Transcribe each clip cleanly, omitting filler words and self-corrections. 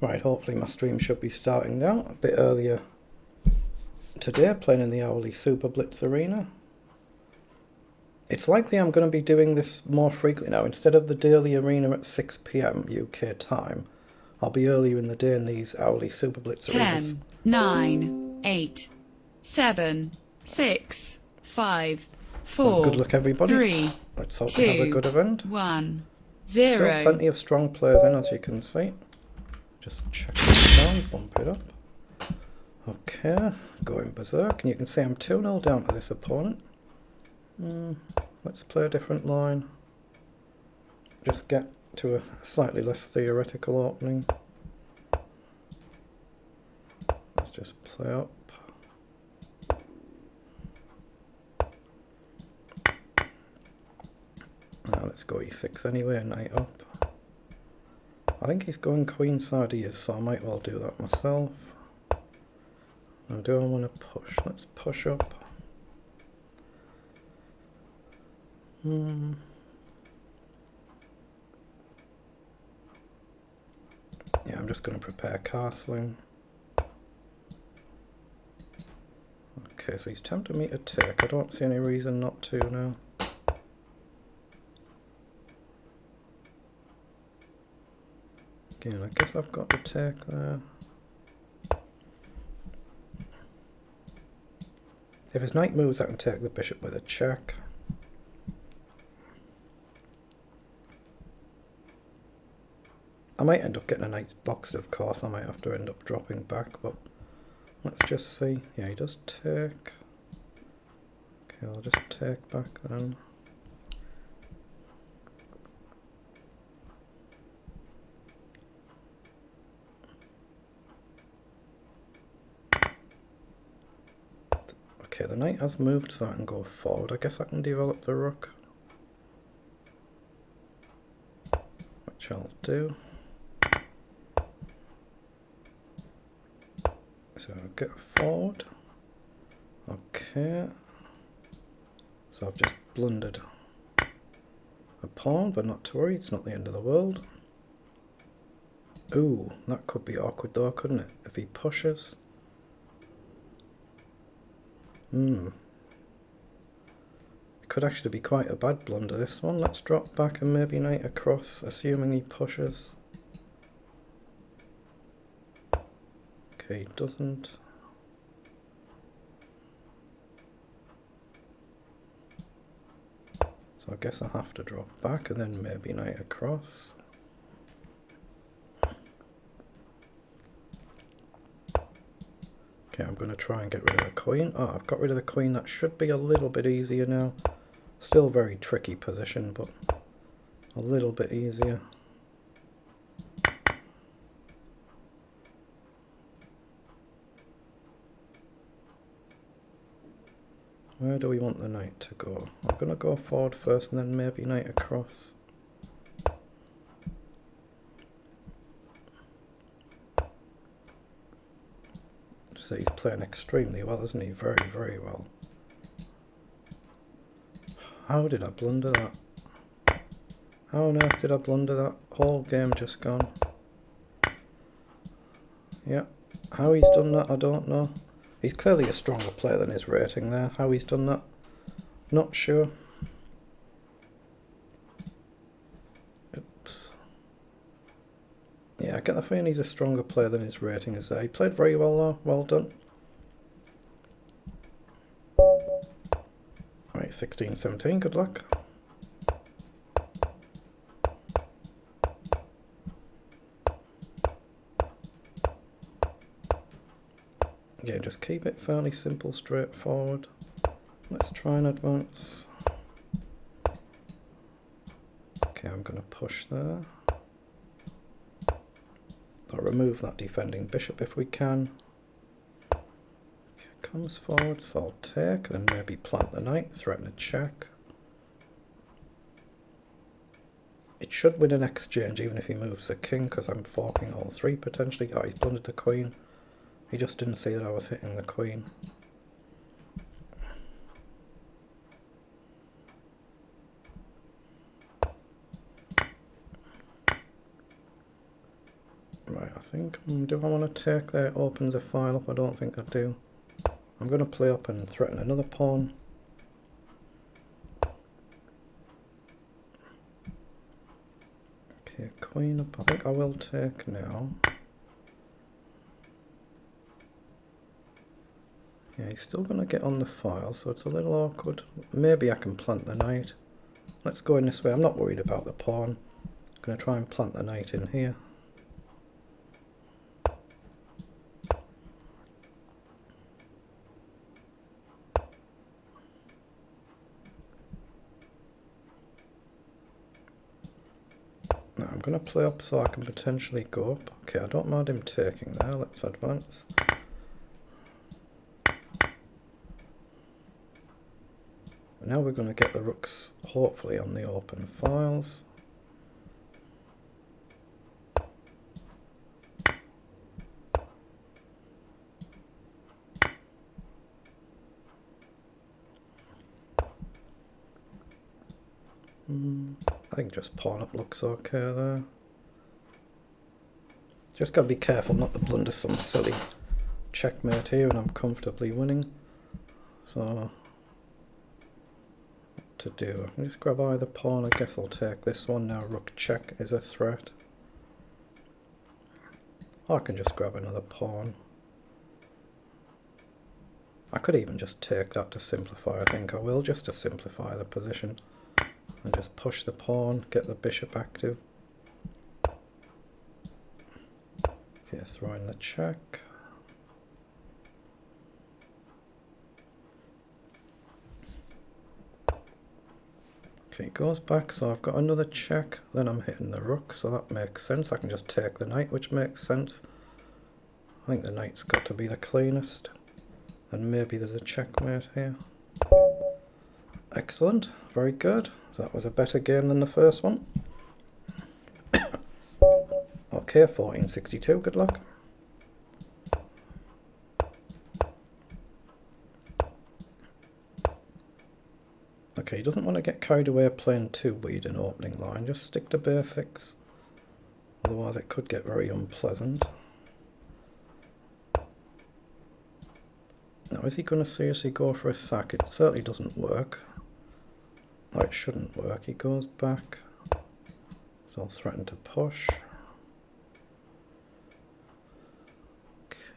Right, hopefully my stream should be starting now, a bit earlier today, playing in the hourly superblitz arena. It's likely I'm going to be doing this more frequently now. Instead of the daily arena at 6 PM UK time, I'll be earlier in the day in these hourly superblitz arenas. 10, 9, 8, 7, 6, 5, 4, Well, good luck everybody. 3, Let's hope 2, we have a good event. 1, Still 0. plenty of strong players in, as you can see. Just check it down, bump it up. Okay, going berserk, and you can see I'm 2-0 down to this opponent. Let's play a different line. Just get to a slightly less theoretical opening. Let's just play up. Now let's go e6 anyway, knight up. I think he's going queenside he is, so I might well do that myself. Now do I want to push? Let's push up. Yeah, I'm just going to prepare castling. Okay, so he's tempted me to take. I don't see any reason not to now. Again, I guess I've got to take there. If his knight moves, I can take the bishop with a check. I might end up getting a knight boxed, of course. I might have to end up dropping back, but let's just see. Yeah, he does take. Okay, I'll just take back then. Okay, the knight has moved, so I can go forward. I guess I can develop the rook, which I'll do. So I'll get forward. Okay. So I've just blundered a pawn, but not to worry, it's not the end of the world. Ooh, that could be awkward though, couldn't it? If he pushes. It could actually be quite a bad blunder, this one. Let's drop back and maybe knight across, assuming he pushes. Okay, he doesn't. So I guess I have to drop back and then maybe knight across. Okay, I'm going to try and get rid of the queen. Oh, I've got rid of the queen. That should be a little bit easier now. Still very tricky position, but a little bit easier. Where do we want the knight to go? I'm going to go forward first and then maybe knight across. So he's playing extremely well, isn't he? Very, very well. How did I blunder that? How on earth did I blunder that? Whole game just gone. Yeah. How he's done that, I don't know. He's clearly a stronger player than his rating there. How he's done that, not sure. Oops. Yeah, I get the feeling he's a stronger player than his rating is there. He played very well though, well done. Alright, 16-17, good luck. Again, just keep it fairly simple, straightforward. Let's try and advance. Okay, I'm going to push there. I'll remove that defending bishop if we can. Okay, comes forward, so I'll take, and maybe plant the knight, threaten a check. It should win an exchange even if he moves the king, because I'm forking all three potentially. Oh, he's blundered the queen. He just didn't see that I was hitting the queen. Right, I think. Do I want to take there? It opens a file up. I don't think I do. I'm going to play up and threaten another pawn. Okay, queen up. I think I will take now. Yeah, he's still going to get on the file, so it's a little awkward. Maybe I can plant the knight. Let's go in this way. I'm not worried about the pawn. I'm going to try and plant the knight in here. Now I'm going to play up so I can potentially go up. Okay, I don't mind him taking there. Let's advance. Now we're going to get the rooks hopefully on the open files. I think just pawn up looks okay there. Just got to be careful not to blunder some silly checkmate here and I'm comfortably winning. So, what to do? I'll just grab either pawn. I guess I'll take this one now. Rook check is a threat. Or I can just grab another pawn. I could even just take that to simplify. I think I will, just to simplify the position. And just push the pawn, get the bishop active. Okay, throw in the check. Okay, it goes back, so I've got another check, then I'm hitting the rook, so that makes sense. I can just take the knight, which makes sense. I think the knight's got to be the cleanest. And maybe there's a checkmate here. Excellent, very good. That was a better game than the first one. Okay, 1462, good luck. Okay, he doesn't want to get carried away playing too weird in opening line, just stick to basics. Otherwise it could get very unpleasant. Now is he going to seriously go for a sack? It certainly doesn't work. Oh, it shouldn't work. He goes back. So I'll threaten to push.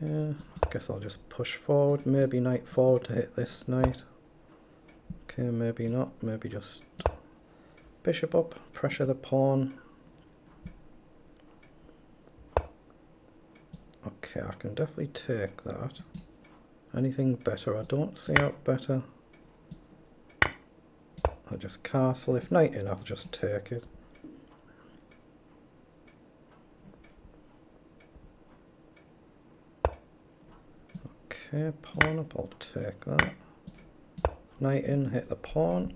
Okay, I guess I'll just push forward. Maybe knight forward to hit this knight. Okay, maybe not. Maybe just bishop up, pressure the pawn. Okay, I can definitely take that. Anything better? I don't see out better. I'll just castle. If knight in, I'll just take it. Okay, pawn up, I'll take that. Knight in, hit the pawn.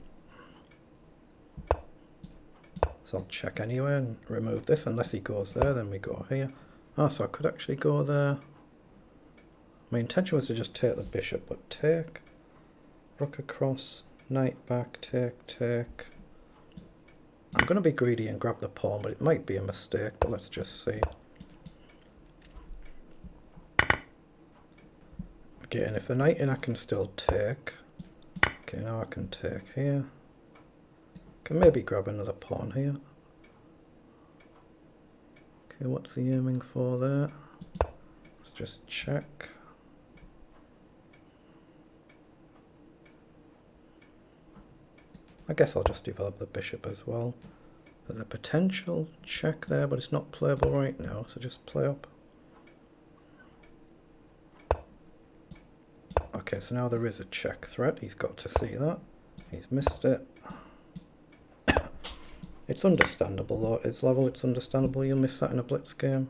So I'll check anyway and remove this. Unless he goes there, then we go here. Ah, so I could actually go there. My intention was to just take the bishop, but take. Rook across. Knight back, take. I'm going to be greedy and grab the pawn, but it might be a mistake, but let's just see. Okay, and if the knight in, I can still take. Okay, now I can take here. Can maybe grab another pawn here. Okay, what's he aiming for there? Let's just check. I guess I'll just develop the bishop as well. There's a potential check there, but it's not playable right now, so just play up. Okay, so now there is a check threat. He's got to see that. He's missed it. It's understandable though, at his level it's understandable you'll miss that in a blitz game.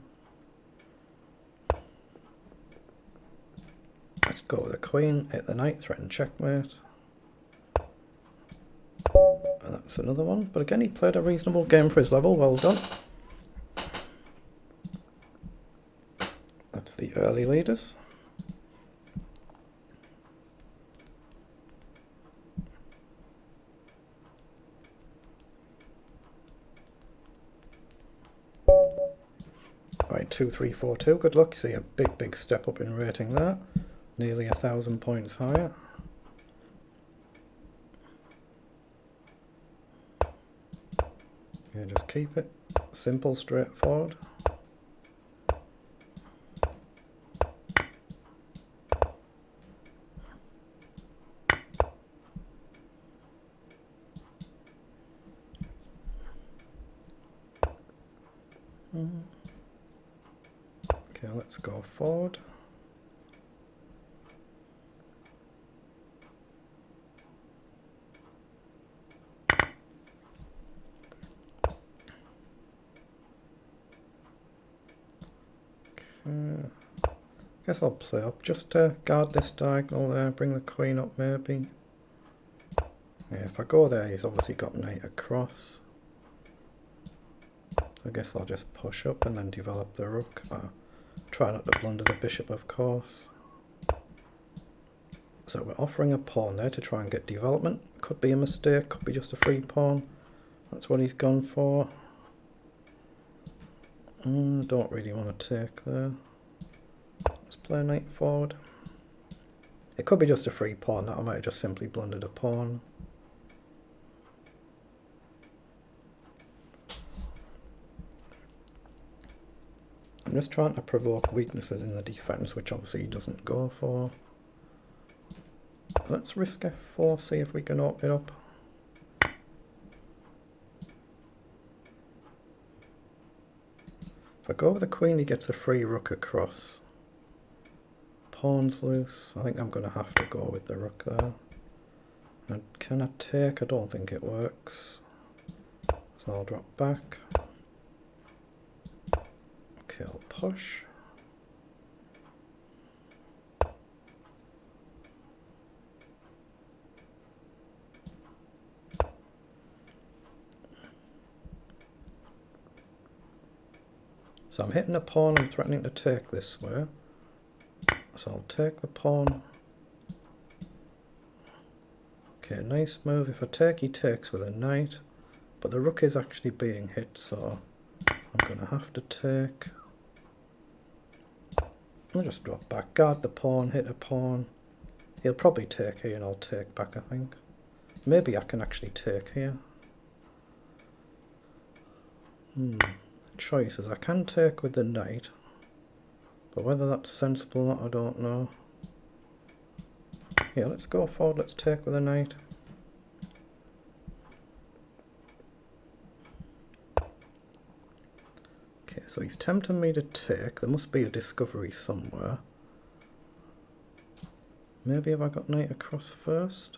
Let's go with the queen, hit the knight, threaten checkmate. And that's another one, but again he played a reasonable game for his level, well done. That's the early leaders. Right, 2342. Good luck. You see a big step up in rating there. Nearly 1,000 points higher. Yeah, just keep it simple, straightforward. Okay, let's go forward. Guess I'll play up just to guard this diagonal there, bring the queen up maybe. Yeah, if I go there, he's obviously got knight across. I guess I'll just push up and then develop the rook. Try not to blunder the bishop, of course. So we're offering a pawn there to try and get development. Could be a mistake, could be just a free pawn. That's what he's gone for. Don't really want to take there. Let's play knight forward. It could be just a free pawn, that I might have just simply blundered a pawn. I'm just trying to provoke weaknesses in the defense, which obviously he doesn't go for. Let's risk f4, see if we can open it up. If I go with the queen, he gets a free rook across. Pawn's loose. I think I'm going to have to go with the rook there. And can I take? I don't think it works. So I'll drop back. Okay, I'll push. So I'm hitting a pawn and threatening to take this way. So I'll take the pawn. Okay, nice move. If I take, he takes with a knight. But the rook is actually being hit, so I'm going to have to take. I'll just drop back, guard the pawn, hit a pawn. He'll probably take here and I'll take back, I think. Maybe I can actually take here. Choices. I can take with the knight. But whether that's sensible or not, I don't know. Yeah, let's go forward, let's take with the knight. Okay, so he's tempting me to take. There must be a discovery somewhere. Maybe have I got knight across first?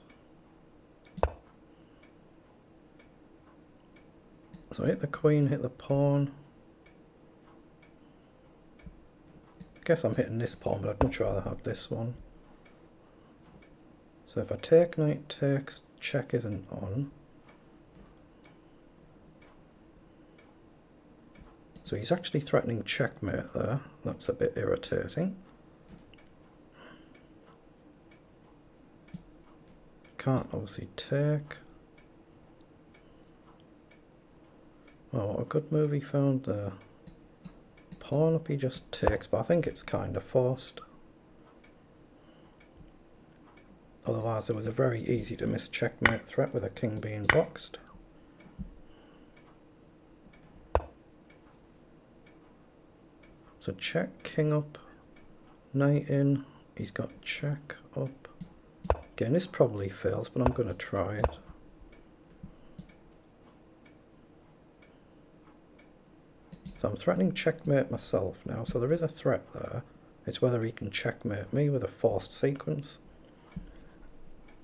So hit the queen, hit the pawn. I guess I'm hitting this pawn, but I'd much rather have this one. So if I take, knight takes, check isn't on. So he's actually threatening checkmate there. That's a bit irritating. Can't obviously take. Oh, what a good move he found there. Pawn up, he just takes, but I think it's kind of forced. Otherwise there was a very easy to miss checkmate threat with a king being boxed. So check, king up, knight in, he's got check up. Again, this probably fails, but I'm going to try it. So I'm threatening checkmate myself now, so there is a threat there. It's whether he can checkmate me with a forced sequence.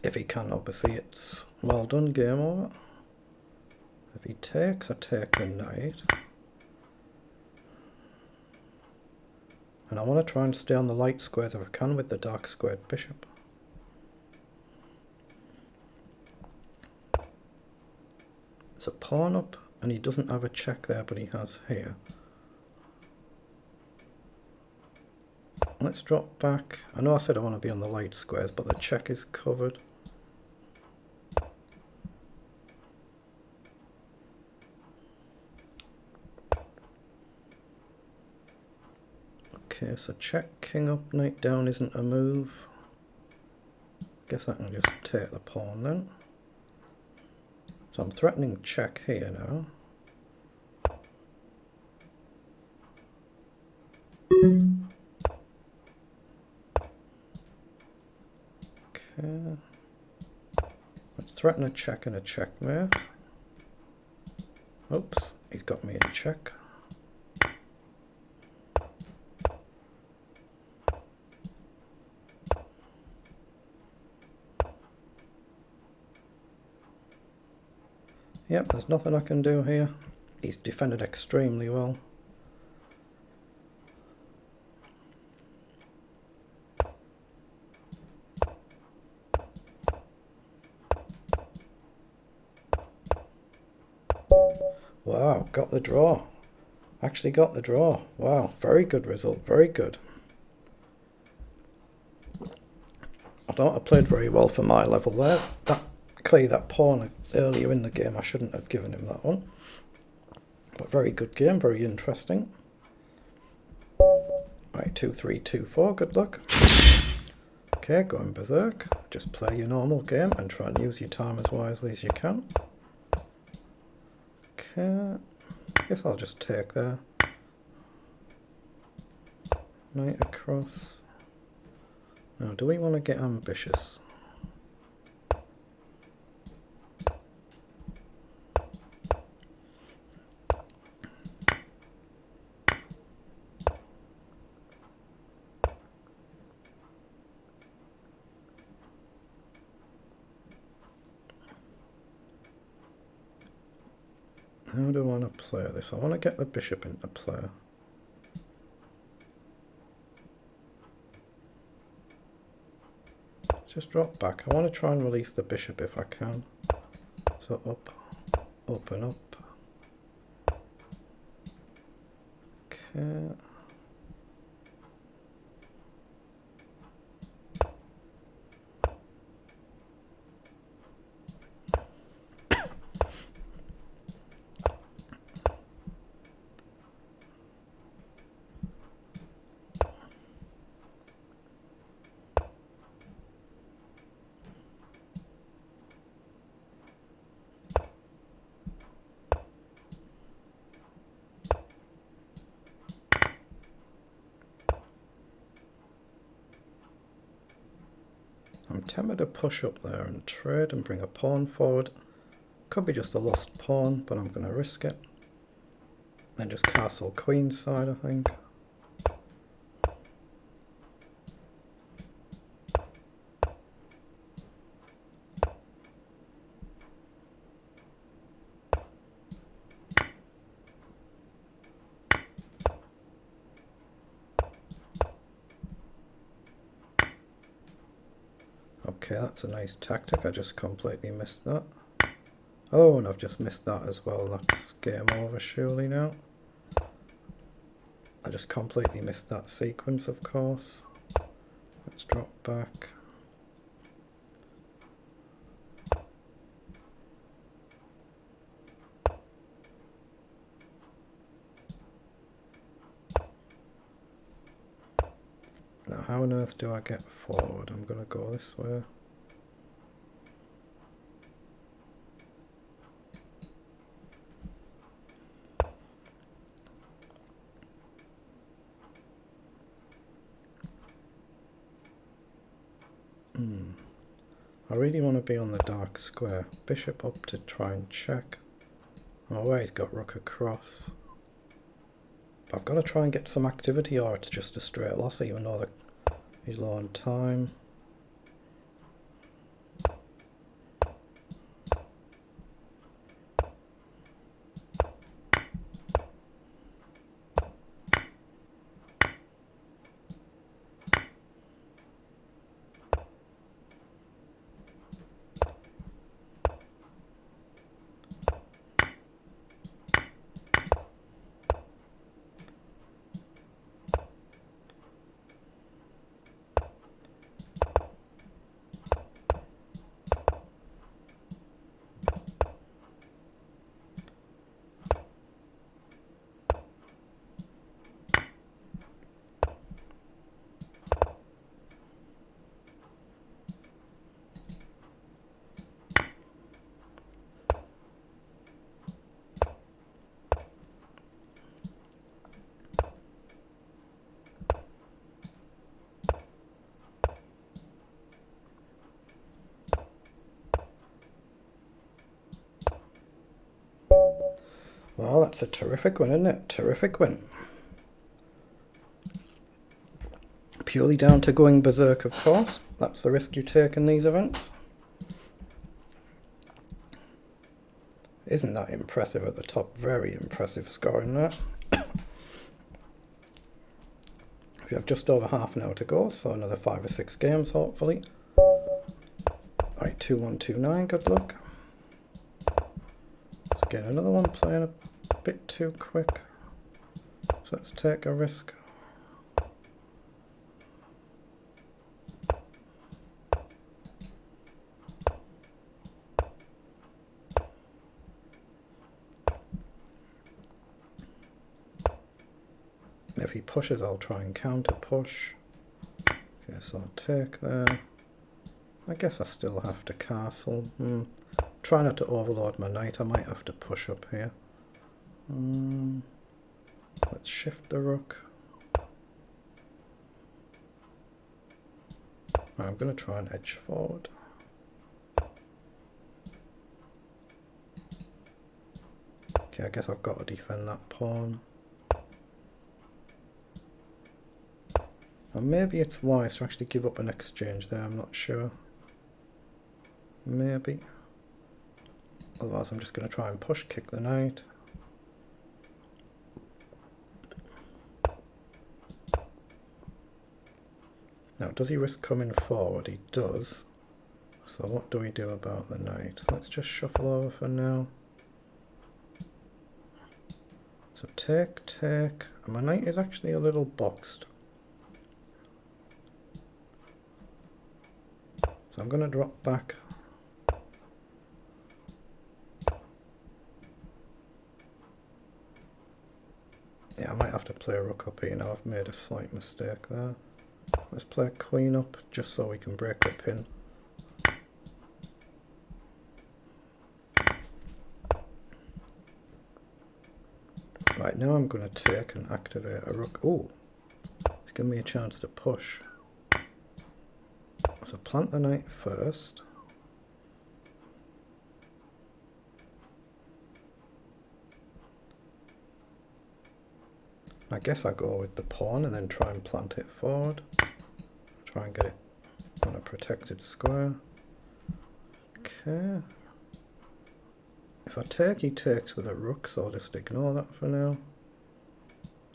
If he can, obviously it's well done, game over. If he takes, I take the knight. And I want to try and stay on the light squares if I can with the dark squared bishop. So pawn up, and he doesn't have a check there, but he has here. Let's drop back. I know I said I want to be on the light squares, but the check is covered. Okay, so check, king up, knight down isn't a move. Guess I can just take the pawn then. So I'm threatening check here now. Okay. Let's threaten a check and a checkmate. Oops, he's got me in check. Yep, there's nothing I can do here. He's defended extremely well. Wow, got the draw. Actually got the draw. Wow, very good result, very good. I thought I played very well for my level there. That pawn earlier in the game, I shouldn't have given him that one. But very good game, very interesting. Right, 2-3, 2-4, good luck. Okay, going berserk. Just play your normal game and try and use your time as wisely as you can. Okay, I guess I'll just take there. Knight across. Now, do we want to get ambitious? How do I want to play this? I want to get the bishop into play. Just drop back. I want to try and release the bishop if I can. So up, up and up. Okay. I'm tempted to push up there and trade and bring a pawn forward. Could be just a lost pawn, but I'm going to risk it. Then just castle queenside, I think. Okay, that's a nice tactic. I just completely missed that. Oh, and I've just missed that as well. That's game over surely now. I just completely missed that sequence, of course. Let's drop back. Now, how on earth do I get forward? I'm going to go this way. I really want to be on the dark square. Bishop up to try and check. I'm aware he's got rook across. But I've got to try and get some activity or it's just a straight loss even though he's low on time. Well, that's a terrific win, isn't it? Terrific win. Purely down to going berserk, of course. That's the risk you take in these events. Isn't that impressive at the top? Very impressive scoring there. We have just over half an hour to go, so another 5 or 6 games hopefully. Alright, 2129, good luck. Let's get another one playing a bit too quick. So let's take a risk. If he pushes, I'll try and counter push. Okay, so I'll take there. I guess I still have to castle. Try not to overload my knight. I might have to push up here. Let's shift the rook. I'm going to try and edge forward. Okay, I guess I've got to defend that pawn. Or maybe it's wise to actually give up an exchange there, I'm not sure. Maybe. Otherwise I'm just going to try and push kick the knight. Now, does he risk coming forward? He does. So what do we do about the knight? Let's just shuffle over for now. So take, take. And my knight is actually a little boxed. So I'm going to drop back. Yeah, I might have to play a rook up here now. I've made a slight mistake there. Let's play a queen up just so we can break the pin. Right, now I'm going to take and activate a rook. Oh, it's giving me a chance to push. So plant the knight first. I guess I go with the pawn and then try and plant it forward. Try and get it on a protected square. Okay. If I take, he takes with a rook, so I'll just ignore that for now.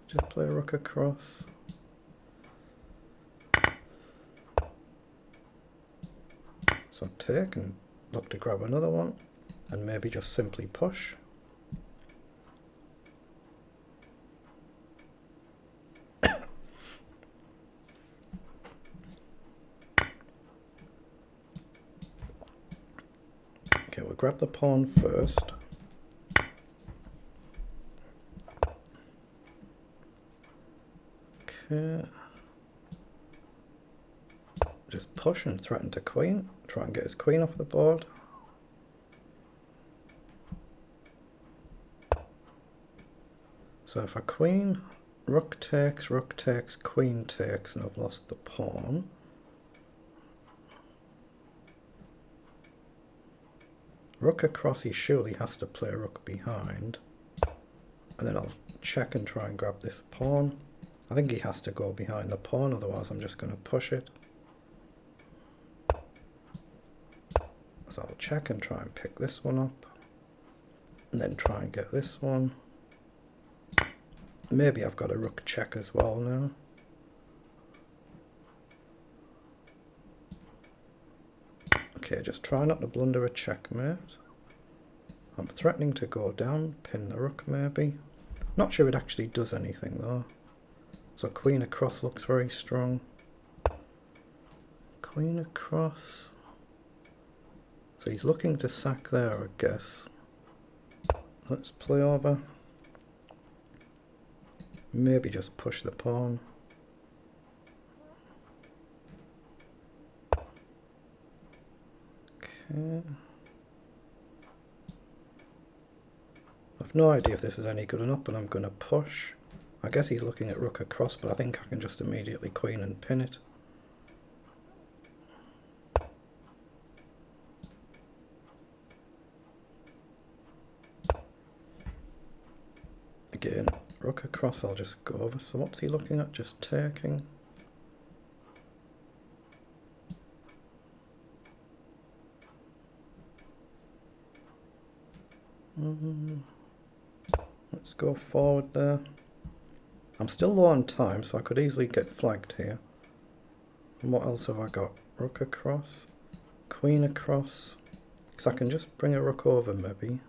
Just play a rook across. So take and look to grab another one, and maybe just simply push. Okay, we'll grab the pawn first. Okay. Just push and threaten to queen. Try and get his queen off the board. So if I queen, rook takes, queen takes, and I've lost the pawn. Rook across, he surely has to play rook behind. And then I'll check and try and grab this pawn. I think he has to go behind the pawn, otherwise I'm just going to push it. So I'll check and try and pick this one up. And then try and get this one. Maybe I've got a rook check as well now. Okay, just try not to blunder a checkmate. I'm threatening to go down, pin the rook maybe. Not sure it actually does anything though. So queen across looks very strong. Queen across. So he's looking to sack there, I guess. Let's play over. Maybe just push the pawn. Okay. I've no idea if this is any good or not, but I'm going to push. I guess he's looking at rook across, but I think I can just immediately queen and pin it. Again, rook across I'll just go over. So what's he looking at? Just taking. Let's go forward there. I'm still low on time, so I could easily get flagged here. And what else have I got? Rook across, queen across. Because I can just bring a rook over maybe.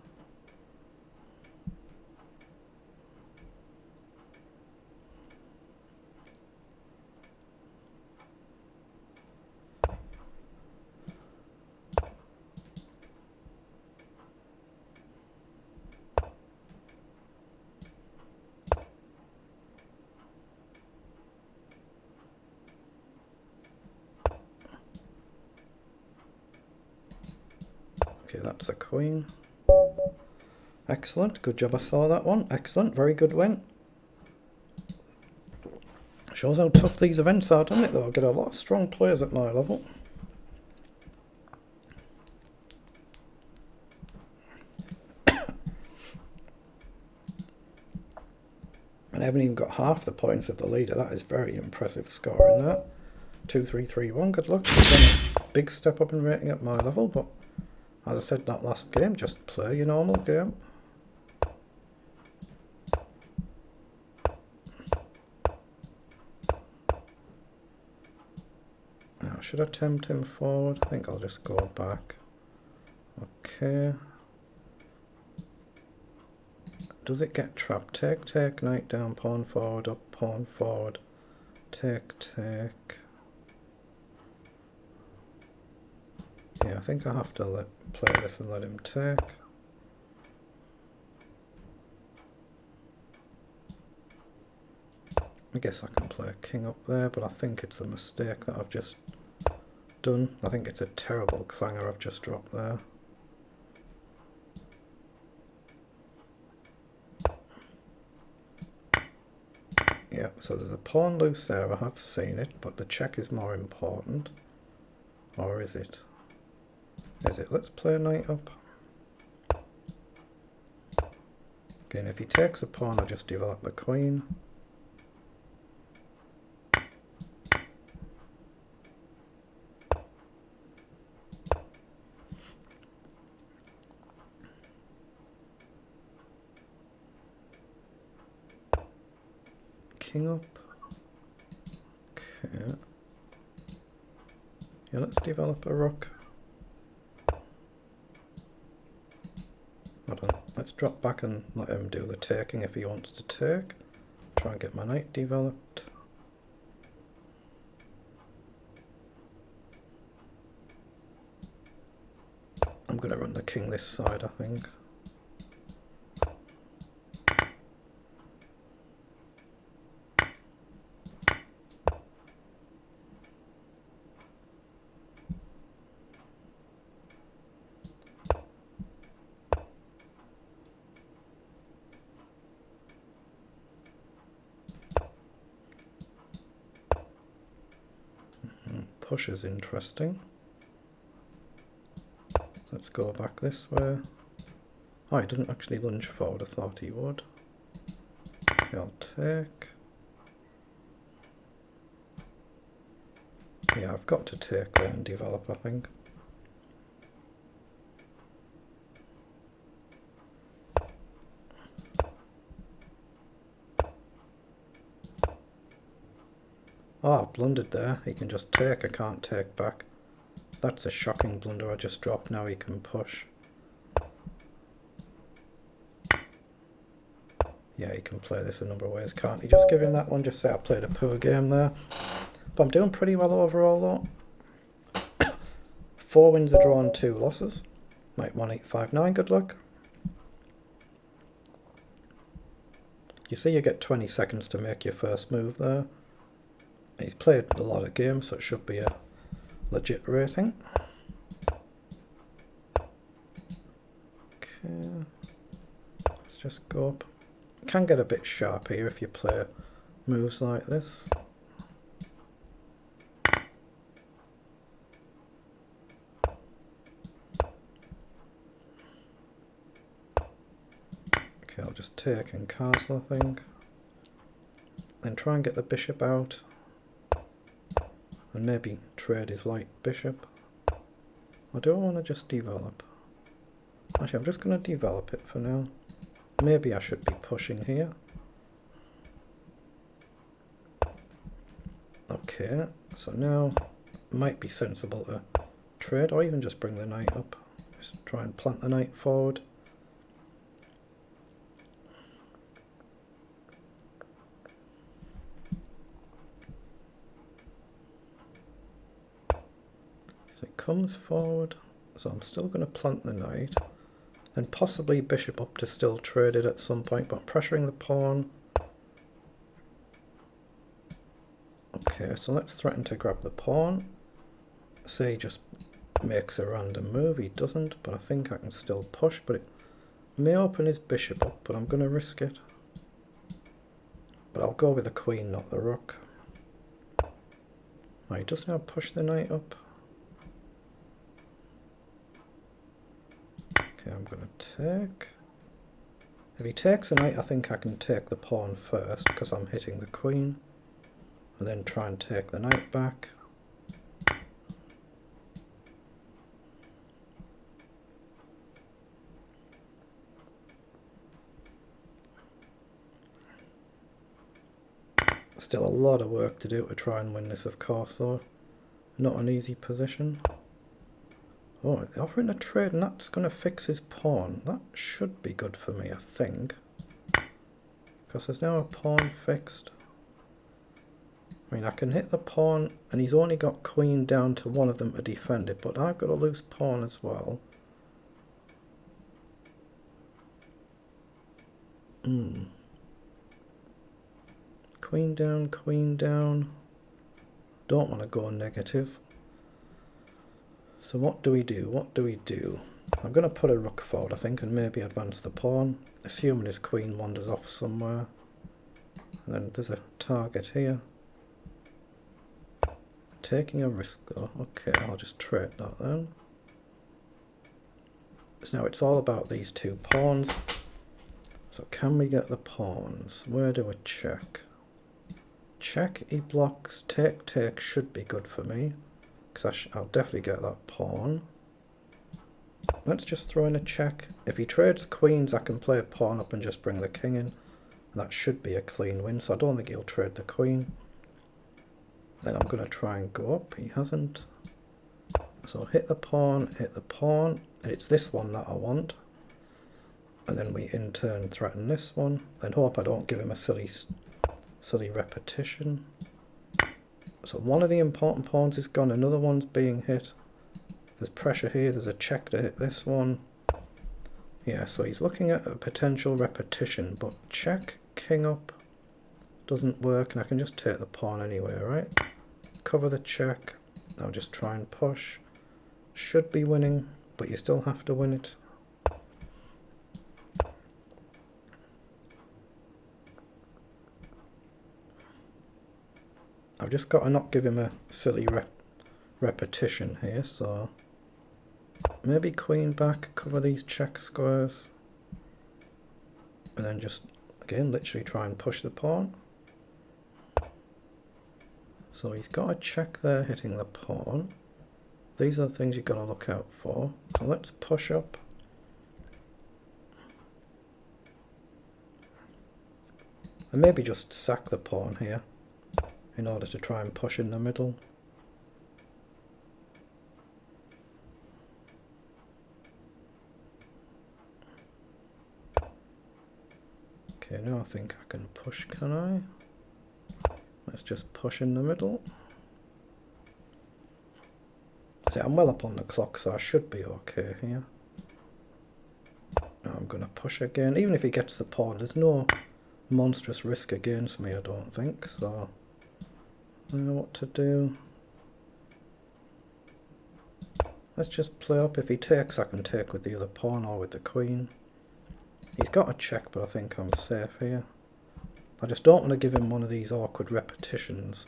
Okay, that's a queen. Excellent, good job I saw that one. Excellent, very good win. Shows how tough these events are, doesn't it though? I get a lot of strong players at my level. And I haven't even got half the points of the leader. That is very impressive scoring that. 2, 3, 3, 1, good luck. It's been a big step up in rating at my level, but as I said that last game, just play your normal game. Now, should I tempt him forward? I think I'll just go back. Okay. Does it get trapped? Take, take, knight down, pawn forward, up, pawn forward. Take, take. Yeah, I think I have to play this and let him take. I guess I can play king up there, but I think it's a mistake that I've just done. I think it's a terrible clanger I've just dropped there. Yeah, so there's a pawn loose there, I have seen it, but the check is more important. Or is it? Is it? Let's play knight up. Again, if he takes a pawn, I just develop the queen. King up. Okay. Yeah, let's develop a rook. Hold on. Let's drop back and let him do the taking if he wants to take. Try and get my knight developed. I'm going to run the king this side, I think. Push is interesting. Let's go back this way. Oh, he doesn't actually lunge forward, I thought he would. Okay, I'll take. Yeah, I've got to take there and develop, I think. Oh, I've blundered there. He can just take, I can't take back. That's a shocking blunder I just dropped. Now he can push. Yeah, he can play this a number of ways, can't he? Just give him that one, just say I played a poor game there. But I'm doing pretty well overall though. 4 wins, a draw and 2 losses. Knight 1859, good luck. You see you get 20 seconds to make your first move there. He's played a lot of games, so it should be a legit rating. Okay, let's just go up. Can get a bit sharp here if you play moves like this. Okay, I'll just take and castle, I think. Then try and get the bishop out. And maybe trade his light bishop. Or do I want to just develop? Actually, I'm just going to develop it for now. Maybe I should be pushing here. Okay, so now it might be sensible to trade or even just bring the knight up. Just try and plant the knight forward. So it comes forward, so I'm still going to plant the knight. Then possibly bishop up to still trade it at some point, but pressuring the pawn. Okay, so let's threaten to grab the pawn. Say he just makes a random move, he doesn't, but I think I can still push, but it may open his bishop up, but I'm going to risk it. But I'll go with the queen, not the rook. Right, he does now push the knight up. Okay, I'm going to take. If he takes a knight, I think I can take the pawn first, because I'm hitting the queen. And then try and take the knight back. Still a lot of work to do to try and win this, of course, though. Not an easy position. Oh, offering a trade, and that's going to fix his pawn. That should be good for me, I think. Because there's now a pawn fixed. I mean, I can hit the pawn, and he's only got queen down to one of them to defend it, but I've got a loose pawn as well. Queen down, queen down. Don't want to go negative. So what do we do? What do we do? I'm going to put a rook forward, I think, and maybe advance the pawn, assuming his queen wanders off somewhere. And then there's a target here. Taking a risk though. Okay, I'll just trade that then. So now it's all about these two pawns. So can we get the pawns? Where do we check? Check, he blocks. Take, take should be good for me. Because I'll definitely get that pawn. Let's just throw in a check. If he trades queens, I can play a pawn up and just bring the king in. That should be a clean win, so I don't think he'll trade the queen. Then I'm going to try and go up. He hasn't. So hit the pawn, and it's this one that I want. And then we in turn threaten this one. Then hope I don't give him a silly repetition. So one of the important pawns is gone, another one's being hit. There's pressure here, there's a check to hit this one. Yeah, so he's looking at a potential repetition, but check, king up. Doesn't work, and I can just take the pawn anyway, right? Cover the check. I'll just try and push. Should be winning, but you still have to win it. I've just got to not give him a silly repetition here, so maybe queen back, cover these check squares, and then just again literally try and push the pawn. So he's got a check there hitting the pawn. These are the things you've got to look out for. So let's push up. And maybe just sack the pawn here in order to try and push in the middle. Okay, now I think I can push, can I? Let's just push in the middle. See, I'm well up on the clock, so I should be okay here. Now I'm going to push again. Even if he gets the pawn, there's no monstrous risk against me, I don't think. So I don't know what to do. Let's just play up. If he takes, I can take with the other pawn or with the queen. He's got a check, but I think I'm safe here. I just don't want to give him one of these awkward repetitions.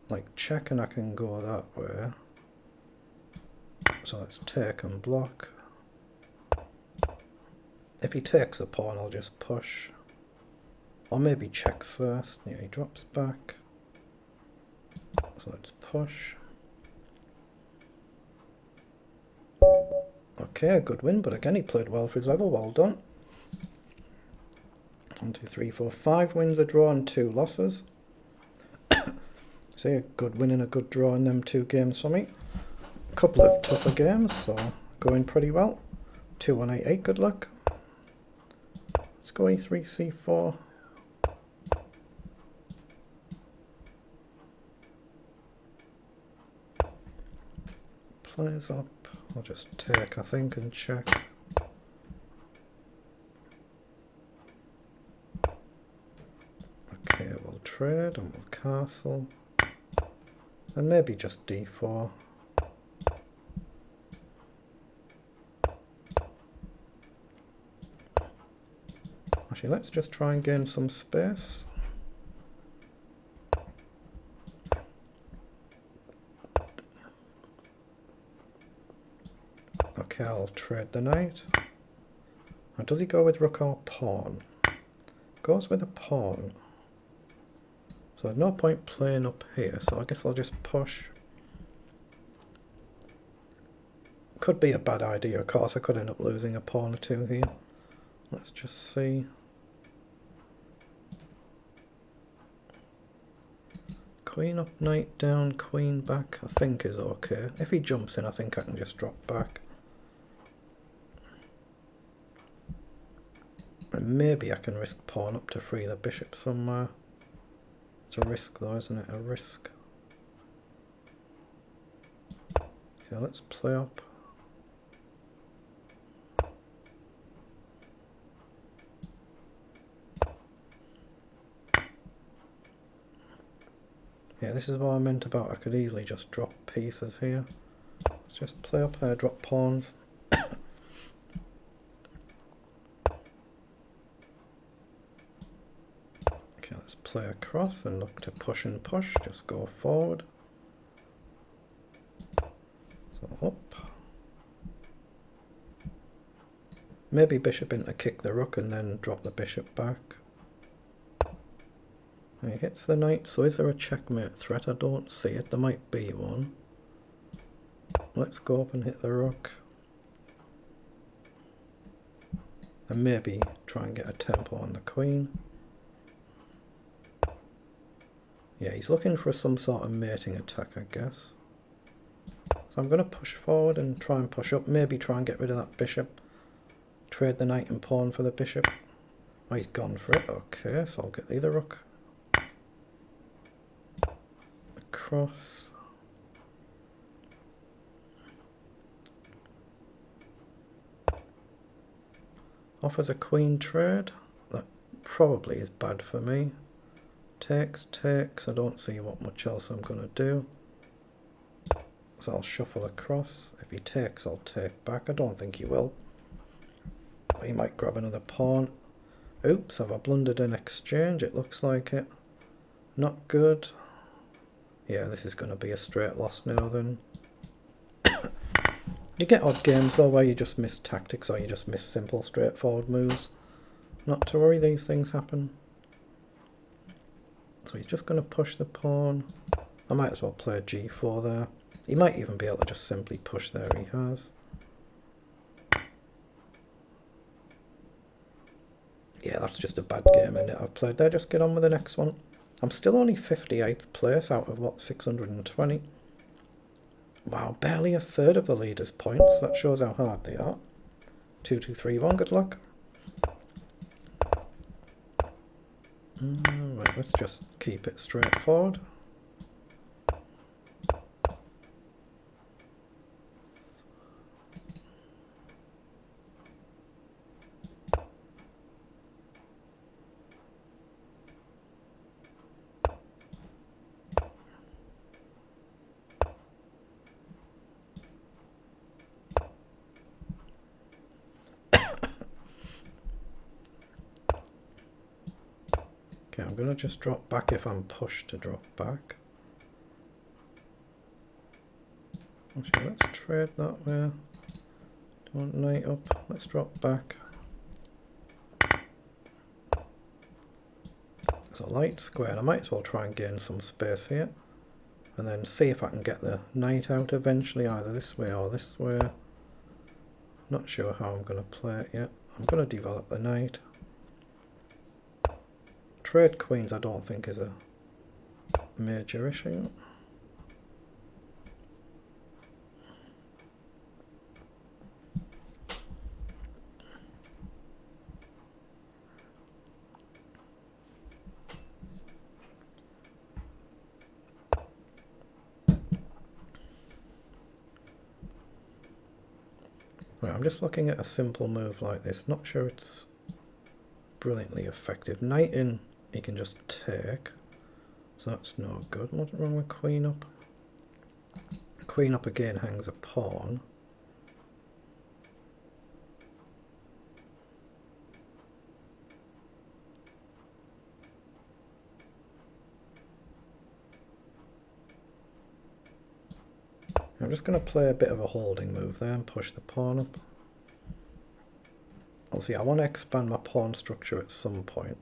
Like check and I can go that way. So let's take and block. If he takes the pawn, I'll just push. Or maybe check first. Yeah, he drops back. So let's push. Okay, a good win, but again he played well for his level. Well done. 1, 2, 3, 4, 5 wins, a draw and 2 losses. See, a good win and a good draw in them 2 games for me. A couple of tougher games, so going pretty well. 2, 1, 8, 8, good luck. Let's go E3, C4. Plays up. I'll just take, I think, and check. Okay, we'll trade and we'll castle. And maybe just D4. Actually, let's just try and gain some space. Okay, I'll trade the knight. Now, does he go with rook or pawn? Goes with a pawn. So there's no point playing up here, so I guess I'll just push. Could be a bad idea, of course. I could end up losing a pawn or 2 here. Let's just see. Queen up, knight down, queen back, I think is okay. If he jumps in, I think I can just drop back. And maybe I can risk pawn up to free the bishop somewhere. It's a risk though, isn't it? A risk. Okay, let's play up. Yeah, this is what I meant about I could easily just drop pieces here. Let's just play up there, drop pawns. Okay, let's play across and look to push and push. Just go forward. So up. Maybe bishop in to kick the rook and then drop the bishop back. He hits the knight, so is there a checkmate threat? I don't see it. There might be one. Let's go up and hit the rook. And maybe try and get a tempo on the queen. Yeah, he's looking for some sort of mating attack, I guess. So I'm going to push forward and try and push up. Maybe try and get rid of that bishop. Trade the knight and pawn for the bishop. Oh, he's gone for it. Okay, so I'll get the other rook. Across. Offers a queen trade. That probably is bad for me. Takes, takes. I don't see what much else I'm going to do. So I'll shuffle across. If he takes, I'll take back. I don't think he will. But he might grab another pawn. Oops, have I blundered an exchange? It looks like it. Not good. Yeah, this is going to be a straight loss now then. You get odd games though where you just miss tactics or you just miss simple straightforward moves. Not to worry, these things happen. So he's just going to push the pawn. I might as well play g4 there. He might even be able to just simply push there, he has. Yeah, that's just a bad game in it I've played there. Just get on with the next one. I'm still only 58th place out of what, 620. Wow, barely a third of the leaders' points. That shows how hard they are. 2, 2, 3, 1, good luck. Right, let's just keep it straightforward. Okay, I'm going to just drop back if I'm pushed to drop back. Actually, let's trade that way. Don't knight up. Let's drop back. So light square, and I might as well try and gain some space here. And then see if I can get the knight out eventually, either this way or this way. Not sure how I'm going to play it yet. I'm going to develop the knight. Trade queens I don't think is a major issue. Right, I'm just looking at a simple move like this. Not sure it's brilliantly effective. Knight in, he can just take. So that's no good. What's wrong with queen up? Queen up again hangs a pawn. I'm just going to play a bit of a holding move there and push the pawn up. Obviously I want to expand my pawn structure at some point.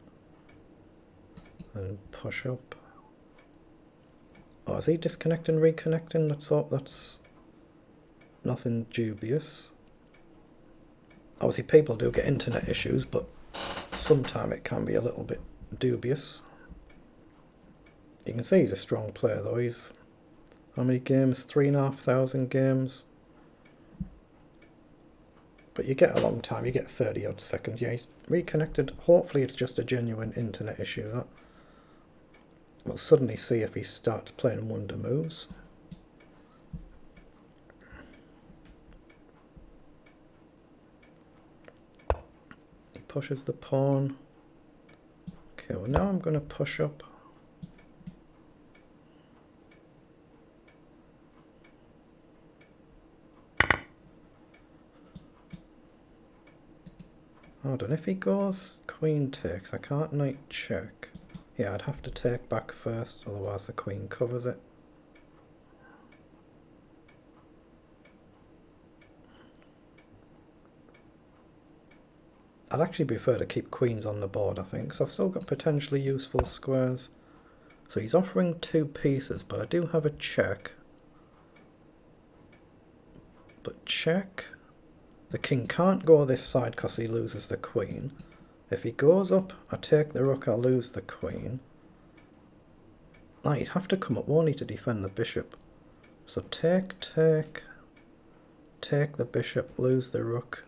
And push up. Oh, is he disconnecting, reconnecting? Let's hope that's nothing dubious. Obviously people do get internet issues, but sometimes it can be a little bit dubious. You can see he's a strong player though. He's, how many games? 3,500 games. But you get a long time, you get 30 odd seconds. Yeah, he's reconnected. Hopefully it's just a genuine internet issue. That we'll suddenly see if he starts playing wonder moves. He pushes the pawn. Okay, well now I'm going to push up. Hold on, if he goes queen takes, I can't knight check. Yeah, I'd have to take back first, otherwise the queen covers it. I'd actually prefer to keep queens on the board, I think, so I've still got potentially useful squares. So he's offering 2 pieces, but I do have a check. But check. The king can't go this side because he loses the queen. If he goes up, I take the rook, I lose the queen. Now he'd have to come up, won't he, to defend the bishop. So take, take, take the bishop, lose the rook.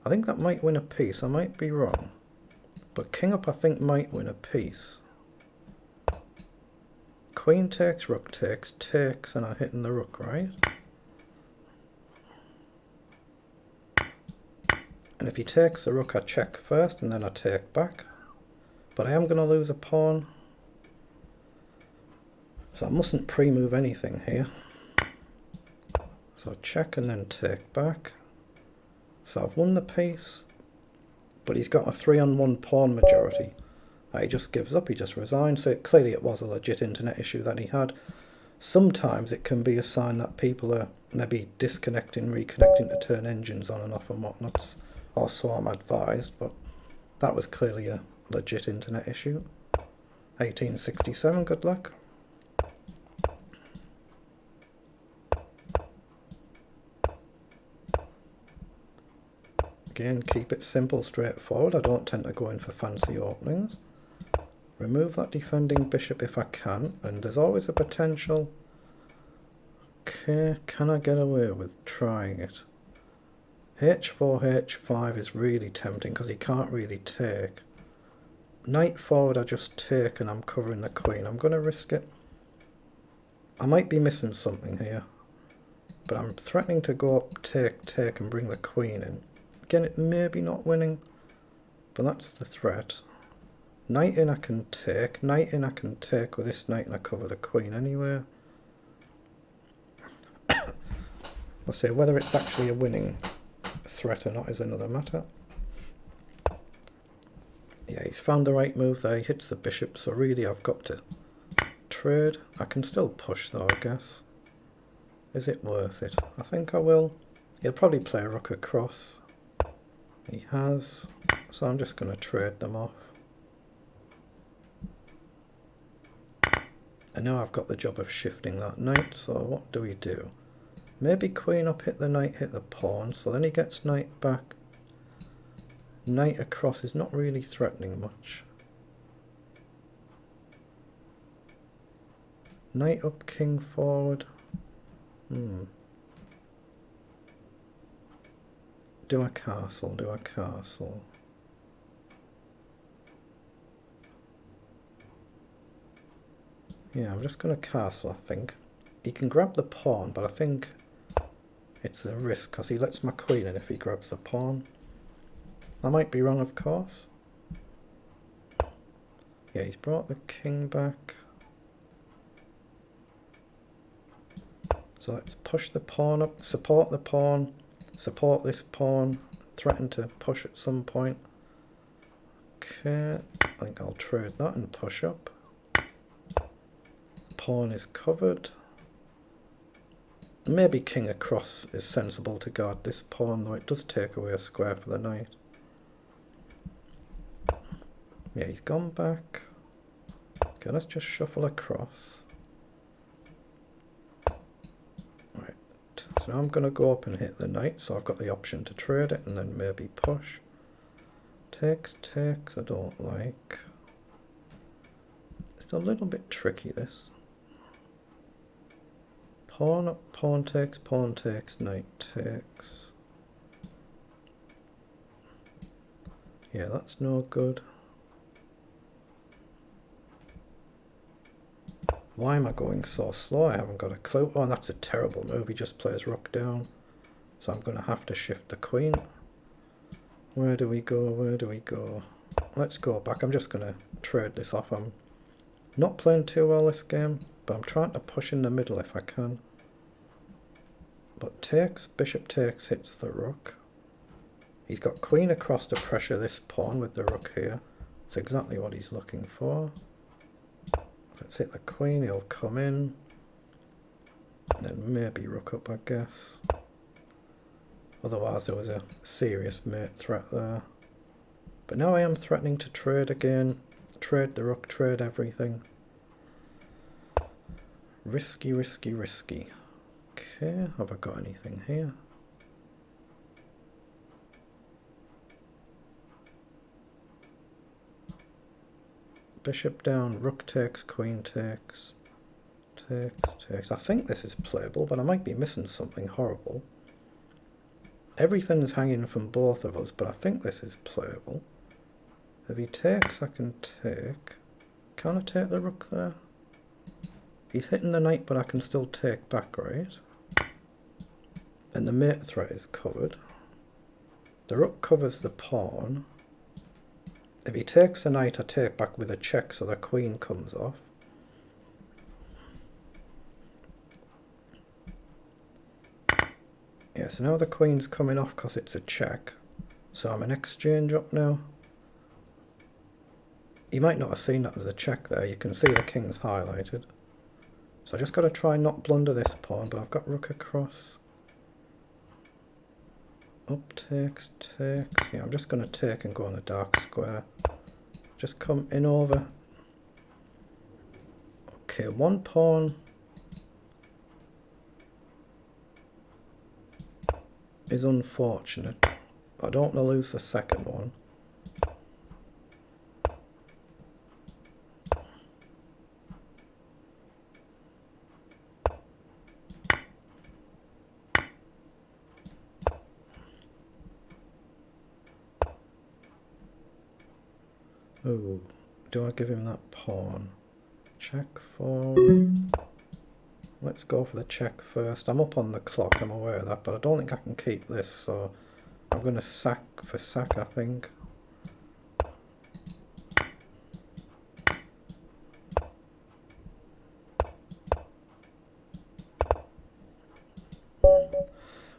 I think that might win a piece, I might be wrong. But king up I think might win a piece. Queen takes, rook takes, takes, and I'm hitting the rook, right? And if he takes the rook, I check first and then I take back. But I am going to lose a pawn. So I mustn't pre-move anything here. So check and then take back. So I've won the piece. But he's got a 3-on-1 pawn majority. He just gives up, he just resigns. So clearly it was a legit internet issue that he had. Sometimes it can be a sign that people are maybe disconnecting, reconnecting to turn engines on and off and whatnot. Or so I'm advised, but that was clearly a legit internet issue. 1867, good luck. Again, keep it simple, straightforward. I don't tend to go in for fancy openings. Remove that defending bishop if I can, and there's always a potential. Okay, can I get away with trying it? H4, H5 is really tempting because he can't really take. Knight forward I just take and I'm covering the queen. I'm going to risk it. I might be missing something here. But I'm threatening to go up, take, take and bring the queen in. Again, it may be not winning, but that's the threat. Knight in I can take. Knight in I can take with this knight and I cover the queen anywhere. I'll say whether it's actually a winning threat or not is another matter. Yeah, he's found the right move there. He hits the bishop, so really I've got to trade. I can still push though, I guess. Is it worth it? I think I will. He'll probably play a rook across. He has. So I'm just going to trade them off. And now I've got the job of shifting that knight, so what do we do? Maybe queen up, hit the knight, hit the pawn, so then he gets knight back. Knight across is not really threatening much. Knight up, king forward. Do a castle, do a castle. Yeah, I'm just going to castle, I think. He can grab the pawn, but I think it's a risk because he lets my queen in if he grabs the pawn. I might be wrong, of course. Yeah, he's brought the king back. So let's push the pawn up, support the pawn, support this pawn, threaten to push at some point. Okay, I think I'll trade that and push up. Pawn is covered. Maybe king across is sensible to guard this pawn, though it does take away a square for the knight. Yeah, he's gone back. Okay, let's just shuffle across. Right, so now I'm going to go up and hit the knight, so I've got the option to trade it and then maybe push. Takes, takes, I don't like. It's a little bit tricky, this. Pawn up, pawn takes, knight takes. Yeah, that's no good. Why am I going so slow? I haven't got a clue. Oh, that's a terrible move. He just plays rook down. So I'm going to have to shift the queen. Where do we go? Where do we go? Let's go back. I'm just going to trade this off. I'm not playing too well this game, but I'm trying to push in the middle if I can. But takes, bishop takes, hits the rook. He's got queen across to pressure this pawn with the rook here. That's exactly what he's looking for. Let's hit the queen, he'll come in. And then maybe rook up, I guess. Otherwise there was a serious mate threat there. But now I am threatening to trade again. Trade the rook, trade everything. Risky, risky, risky. Okay, have I got anything here? Bishop down, rook takes, queen takes. Takes, takes. I think this is playable, but I might be missing something horrible. Everything's hanging from both of us, but I think this is playable. If he takes, I can take. Can I take the rook there? He's hitting the knight, but I can still take back, right? And the mate threat is covered. The rook covers the pawn. If he takes the knight, I take back with a check, so the queen comes off. Yeah, so now the queen's coming off because it's a check. So I'm an exchange up now. You might not have seen that as a check there. You can see the king's highlighted. So I just got to try and not blunder this pawn, but I've got rook across. Up takes, takes. Yeah, I'm just going to take and go on a dark square. Just come in over. Okay, one pawn is unfortunate. I don't want to lose the second one. Oh, do I give him that pawn? Check forward. Let's go for the check first. I'm up on the clock, I'm aware of that, but I don't think I can keep this, so I'm going to sack for sack, I think.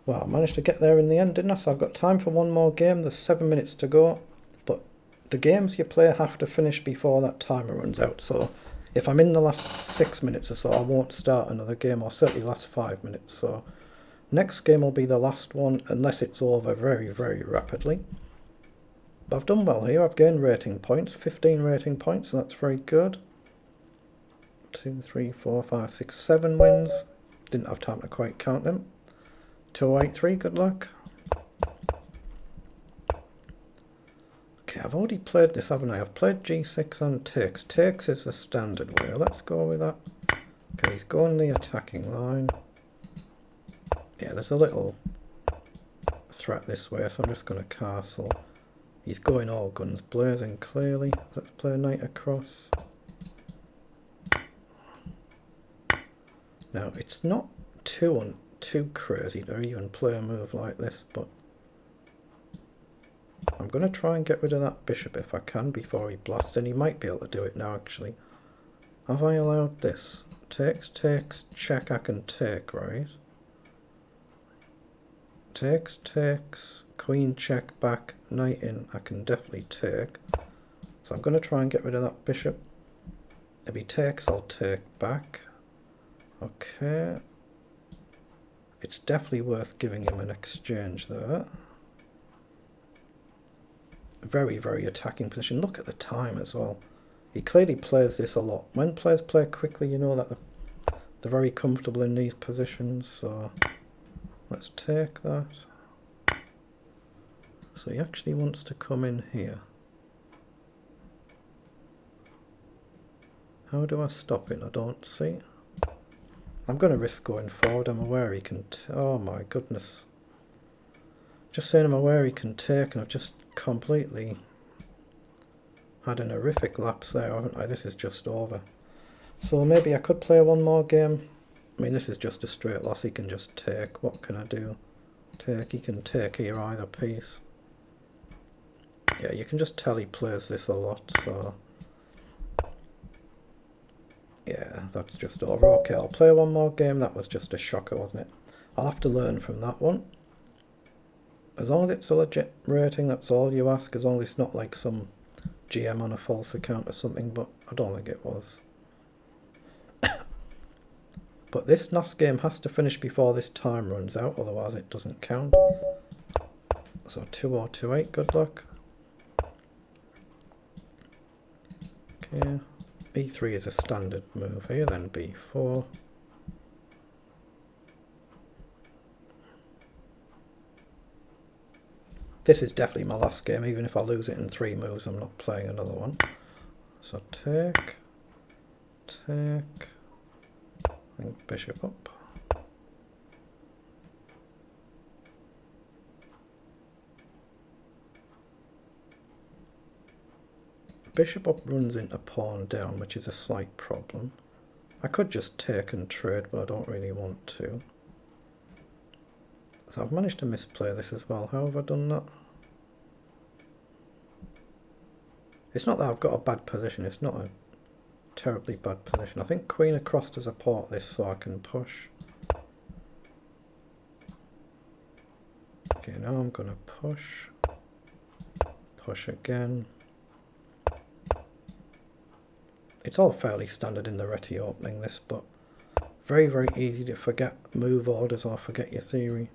Well, I managed to get there in the end, didn't I? So I've got time for one more game. There's 7 minutes to go. But the games you play have to finish before that timer runs out. So if I'm in the last 6 minutes or so, I won't start another game, or certainly the last 5 minutes. So next game will be the last one, unless it's over very, very rapidly. But I've done well here. I've gained rating points, 15 rating points, so that's very good. 2, 3, 4, 5, 6, 7 wins. Didn't have time to quite count them. 283, good luck. Okay, I've already played this, haven't I? I've played G6 on takes. Takes is the standard way. Let's go with that. Okay, he's going the attacking line. Yeah, there's a little threat this way, so I'm just going to castle. He's going all guns blazing clearly. Let's play knight across. Now, it's not too crazy to even play a move like this, but I'm going to try and get rid of that bishop if I can before he blasts, and he might be able to do it now actually. Have I allowed this? Takes, takes, check, I can take, right? Takes, takes, queen check back, knight in, I can definitely take. So I'm going to try and get rid of that bishop. If he takes, I'll take back. Okay. It's definitely worth giving him an exchange there. Very, very attacking position. Look at the time as well. He clearly plays this a lot. When players play quickly, you know that they're very comfortable in these positions, so let's take that. So he actually wants to come in here. How do I stop it? I don't see. I'm going to risk going forward. I'm aware he can... oh my goodness. Just saying I'm aware he can take, and I've just completely had an horrific lapse there, haven't I? This is just over. So maybe I could play one more game. I mean, this is just a straight loss. He can just take. What can I do? Take. He can take here either piece. Yeah, you can just tell he plays this a lot, so... yeah, that's just over. Okay, I'll play one more game. That was just a shocker, wasn't it? I'll have to learn from that one. As long as it's a legit rating, that's all you ask. As long as it's not like some GM on a false account or something, but I don't think it was. But this last game has to finish before this time runs out, otherwise it doesn't count. So 2028, good luck. Okay, E3 is a standard move here, then B4. This is definitely my last game. Even if I lose it in 3 moves, I'm not playing another one. So take, take, I think bishop up. Bishop up runs into pawn down, which is a slight problem. I could just take and trade, but I don't really want to. So I've managed to misplay this as well. How have I done that? It's not that I've got a bad position. It's not a terribly bad position. I think queen across to support this so I can push. Okay, now I'm going to push. Push again. It's all fairly standard in the Reti opening, this, but very, very easy to forget move orders or forget your theory.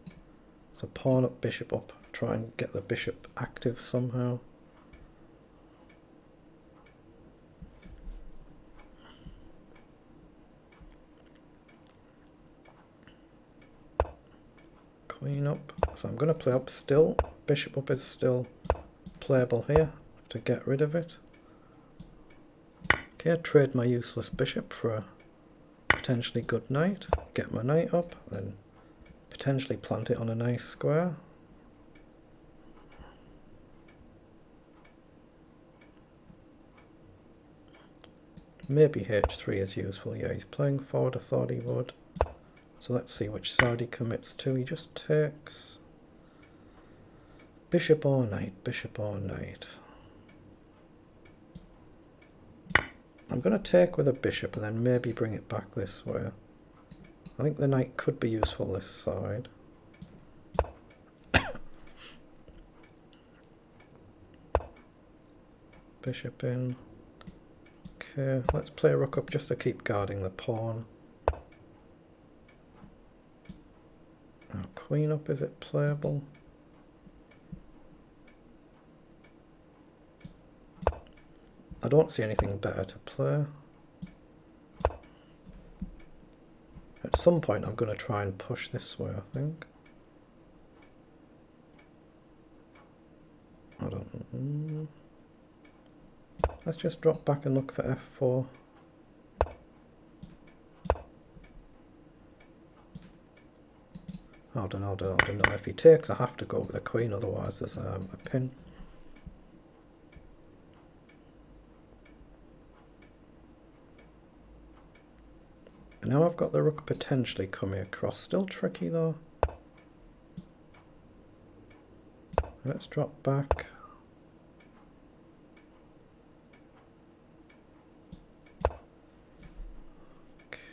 So pawn up, bishop up, try and get the bishop active somehow. Queen up, so I'm going to play up still. Bishop up is still playable here to get rid of it. Okay, trade my useless bishop for a potentially good knight, get my knight up, then potentially plant it on a nice square. Maybe h3 is useful. Yeah, he's playing forward, I thought he would. So let's see which side he commits to. He just takes bishop or knight, bishop or knight. I'm going to take with a bishop and then maybe bring it back this way. I think the knight could be useful this side. Bishop in. Okay, let's play rook up just to keep guarding the pawn. Now queen up, is it playable? I don't see anything better to play. At some point I'm going to try and push this way, I think. I don't know. Let's just drop back and look for f4. I don't know. If he takes, I have to go with the queen, otherwise there's a pin. And now I've got the rook potentially coming across. Still tricky though. Let's drop back.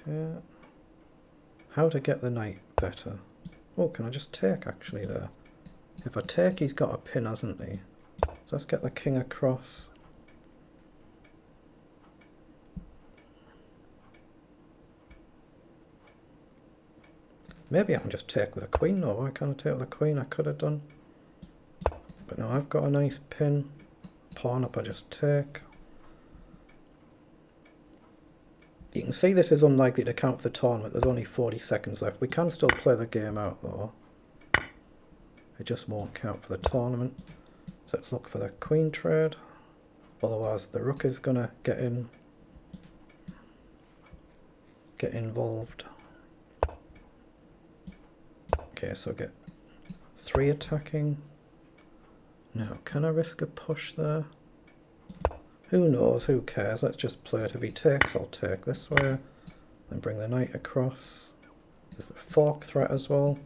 Okay. How to get the knight better? Oh, can I just take actually there? If I take, he's got a pin, hasn't he? So let's get the king across. Maybe I can just take with a queen. No, why can't I take with a queen? I could have done. But no, I've got a nice pin. Pawn up, I just take. You can see this is unlikely to count for the tournament. There's only 40 seconds left. We can still play the game out though. It just won't count for the tournament. So let's look for the queen trade. Otherwise the rook is going to get involved. Okay, so get 3 attacking. Now, can I risk a push there? Who knows, who cares? Let's just play it. If he takes, I'll take this way. Then bring the knight across. There's the fork threat as well.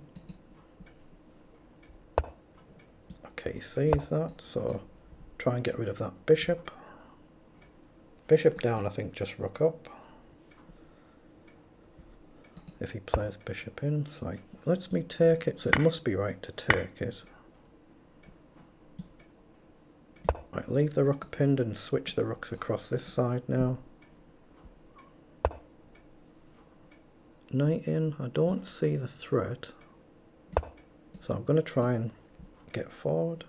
Okay, he sees that, so try and get rid of that bishop. Bishop down, I think just rook up. If he plays bishop in, so he lets me take it, so it must be right to take it. Right, leave the rook pinned and switch the rooks across this side now. Knight in, I don't see the threat. So I'm going to try and get forward.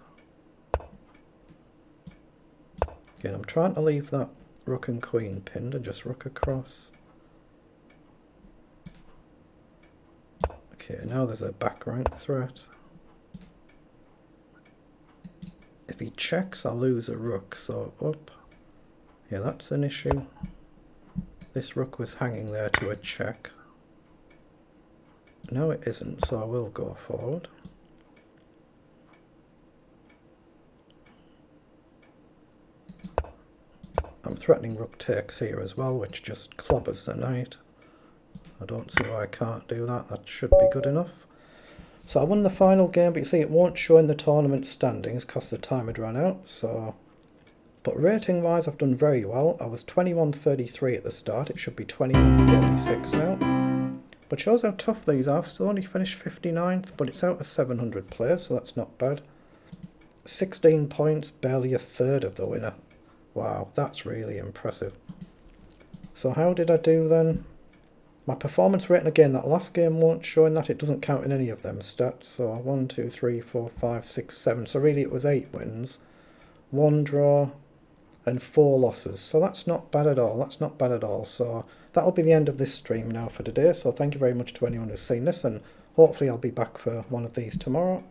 Again, I'm trying to leave that rook and queen pinned and just rook across. Okay, now there's a back rank threat. If he checks, I'll lose a rook, so up. Yeah, that's an issue. This rook was hanging there to a check. No, it isn't, so I will go forward. I'm threatening rook takes here as well, which just clobbers the knight. I don't see why I can't do that. That should be good enough. So I won the final game, but you see it won't show in the tournament standings because the time had run out. So, but rating wise I've done very well. I was 21.33 at the start. It should be 21.46 now. But shows how tough these are. I've still only finished 59th, but it's out of 700 players, so that's not bad. 16 points, barely a third of the winner. Wow, that's really impressive. So how did I do then? My performance rating, again, that last game won't show in that. It doesn't count in any of them stats. So 1, 2, 3, 4, 5, 6, 7. So really it was 8 wins, 1 draw and 4 losses. So that's not bad at all. That's not bad at all. So that'll be the end of this stream now for today. So thank you very much to anyone who's seen this, and hopefully I'll be back for one of these tomorrow.